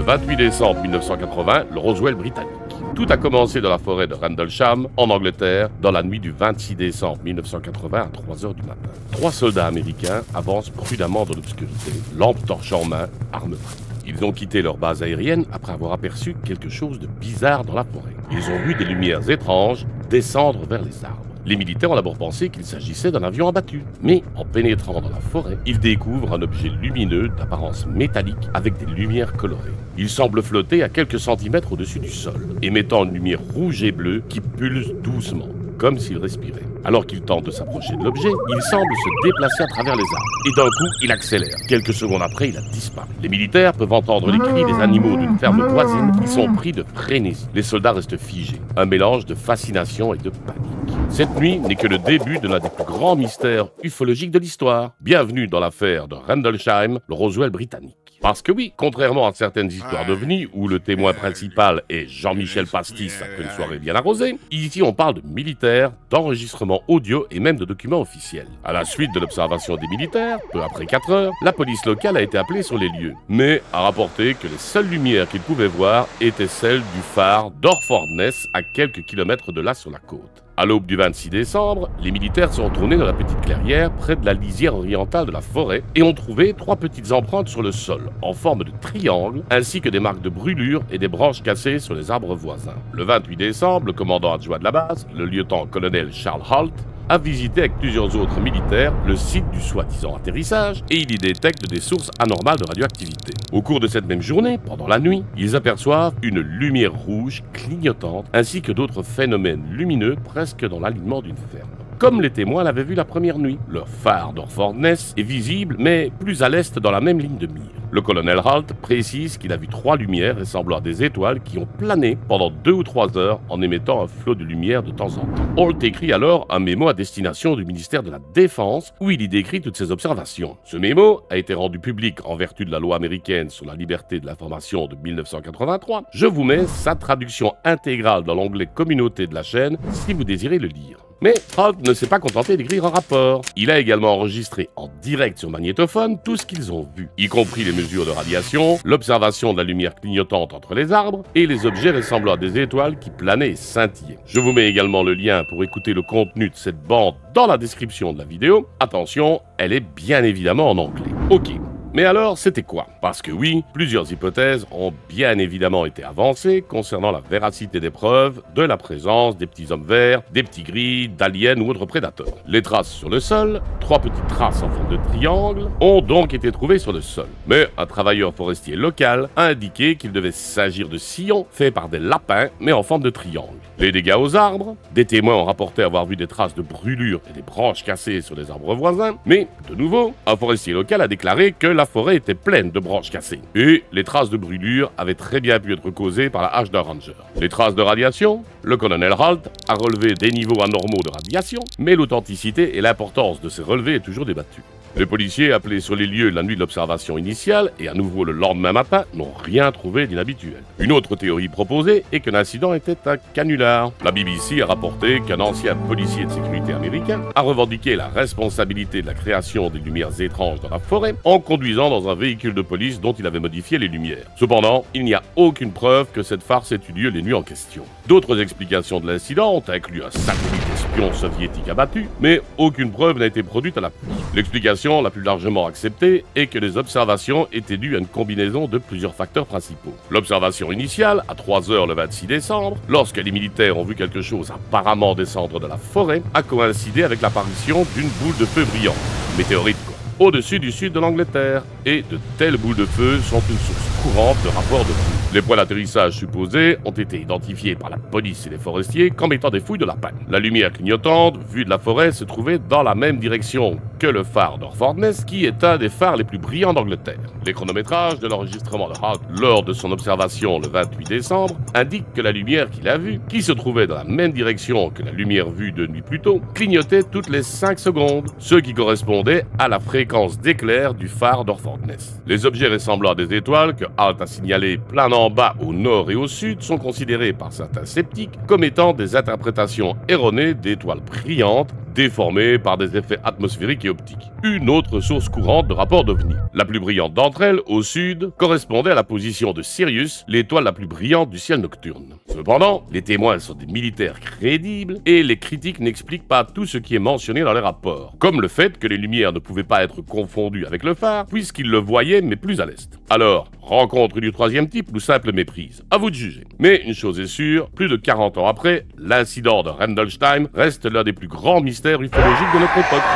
28 décembre 1980, le Roswell britannique. Tout a commencé dans la forêt de Rendlesham, en Angleterre, dans la nuit du 26 décembre 1980 à 3 h du matin. 3 soldats américains avancent prudemment dans l'obscurité, lampe torche en main, armes prises. Ils ont quitté leur base aérienne après avoir aperçu quelque chose de bizarre dans la forêt. Ils ont vu des lumières étranges descendre vers les arbres. Les militaires ont d'abord pensé qu'il s'agissait d'un avion abattu. Mais en pénétrant dans la forêt, ils découvrent un objet lumineux d'apparence métallique avec des lumières colorées. Il semble flotter à quelques centimètres au-dessus du sol, émettant une lumière rouge et bleue qui pulse doucement, comme s'il respirait. Alors qu'il tente de s'approcher de l'objet, il semble se déplacer à travers les arbres. Et d'un coup, il accélère. Quelques secondes après, il a disparu. Les militaires peuvent entendre les cris des animaux d'une ferme voisine qui sont pris de frénésie. Les soldats restent figés. Un mélange de fascination et de panique. Cette nuit n'est que le début de l'un des plus grands mystères ufologiques de l'histoire. Bienvenue dans l'affaire de Rendlesham, le Roswell britannique. Parce que oui, contrairement à certaines histoires d'OVNI où le témoin principal est Jean-Michel Pastis après une soirée bien arrosée, ici on parle de militaires, d'enregistrements audio et même de documents officiels. À la suite de l'observation des militaires, peu après 4 heures, la police locale a été appelée sur les lieux, mais a rapporté que les seules lumières qu'ils pouvaient voir étaient celles du phare d'Orfordness à quelques kilomètres de là sur la côte. À l'aube du 26 décembre, les militaires sont retournés dans la petite clairière près de la lisière orientale de la forêt et ont trouvé 3 petites empreintes sur le sol, en forme de triangle, ainsi que des marques de brûlure et des branches cassées sur les arbres voisins. Le 28 décembre, le commandant adjoint de la base, le lieutenant-colonel Charles Halt, a visité avec plusieurs autres militaires le site du soi-disant atterrissage et il y détecte des sources anormales de radioactivité. Au cours de cette même journée, pendant la nuit, ils aperçoivent une lumière rouge clignotante ainsi que d'autres phénomènes lumineux presque dans l'alignement d'une ferme. Comme les témoins l'avaient vu la première nuit. Le phare d'Orfordness est visible, mais plus à l'est dans la même ligne de mire. Le colonel Halt précise qu'il a vu 3 lumières ressemblant à des étoiles qui ont plané pendant 2 ou 3 heures en émettant un flot de lumière de temps en temps. Halt écrit alors un mémo à destination du ministère de la Défense où il y décrit toutes ses observations. Ce mémo a été rendu public en vertu de la loi américaine sur la liberté de l'information de 1983. Je vous mets sa traduction intégrale dans l'onglet communauté de la chaîne si vous désirez le lire. Mais Halt ne s'est pas contenté d'écrire un rapport. Il a également enregistré en direct sur magnétophone tout ce qu'ils ont vu, y compris les mesures de radiation, l'observation de la lumière clignotante entre les arbres et les objets ressemblant à des étoiles qui planaient et scintillaient. Je vous mets également le lien pour écouter le contenu de cette bande dans la description de la vidéo. Attention, elle est bien évidemment en anglais. Ok. Mais alors, c'était quoi? Parce que oui, plusieurs hypothèses ont bien évidemment été avancées concernant la véracité des preuves de la présence des petits hommes verts, des petits gris, d'aliens ou autres prédateurs. Les traces sur le sol, 3 petites traces en forme de triangle, ont donc été trouvées sur le sol. Mais un travailleur forestier local a indiqué qu'il devait s'agir de sillons faits par des lapins, mais en forme de triangle. Les dégâts aux arbres, des témoins ont rapporté avoir vu des traces de brûlure et des branches cassées sur les arbres voisins, mais, de nouveau, un forestier local a déclaré que la forêt était pleine de branches cassées. Et les traces de brûlure avaient très bien pu être causées par la hache d'un ranger. Les traces de radiation, le colonel Halt a relevé des niveaux anormaux de radiation, mais l'authenticité et l'importance de ces relevés est toujours débattue. Les policiers appelés sur les lieux la nuit de l'observation initiale et à nouveau le lendemain matin n'ont rien trouvé d'inhabituel. Une autre théorie proposée est que l'incident était un canular. La BBC a rapporté qu'un ancien policier de sécurité américain a revendiqué la responsabilité de la création des lumières étranges dans la forêt en conduisant dans un véhicule de police dont il avait modifié les lumières. Cependant, il n'y a aucune preuve que cette farce ait eu lieu les nuits en question. D'autres explications de l'incident ont inclus un satellite espion soviétique abattu, mais aucune preuve n'a été produite à l'appui. L'explication la plus largement acceptée est que les observations étaient dues à une combinaison de plusieurs facteurs principaux. L'observation initiale, à 3 heures le 26 décembre, lorsque les militaires ont vu quelque chose apparemment descendre de la forêt, a coïncidé avec l'apparition d'une boule de feu brillante, météorite quoi, au-dessus du sud de l'Angleterre, et de telles boules de feu sont une source courante de rapports de fouilles. Les points d'atterrissage supposés ont été identifiés par la police et les forestiers comme étant des fouilles de lapin. La lumière clignotante, vue de la forêt, se trouvait dans la même direction que le phare d'Orfordness, qui est un des phares les plus brillants d'Angleterre. Les chronométrages de l'enregistrement de Halt lors de son observation le 28 décembre indiquent que la lumière qu'il a vue, qui se trouvait dans la même direction que la lumière vue 2 nuits plus tôt, clignotait toutes les 5 secondes, ce qui correspondait à la fréquence d'éclair du phare d'Orfordness. Les objets ressemblant à des étoiles que Halt a signalés planant en bas au nord et au sud sont considérés par certains sceptiques comme étant des interprétations erronées d'étoiles brillantes déformées par des effets atmosphériques et optiques. Une autre source courante de rapports d'OVNI. La plus brillante d'entre elles, au sud, correspondait à la position de Sirius, l'étoile la plus brillante du ciel nocturne. Cependant, les témoins sont des militaires crédibles et les critiques n'expliquent pas tout ce qui est mentionné dans les rapports, comme le fait que les lumières ne pouvaient pas être confondues avec le phare, puisqu'ils le voyaient mais plus à l'est. Alors, rencontre du troisième type ou simple méprise? À vous de juger. Mais une chose est sûre, plus de 40 ans après, l'incident de Rendlesham reste l'un des plus grands mystères ufologiques de notre époque.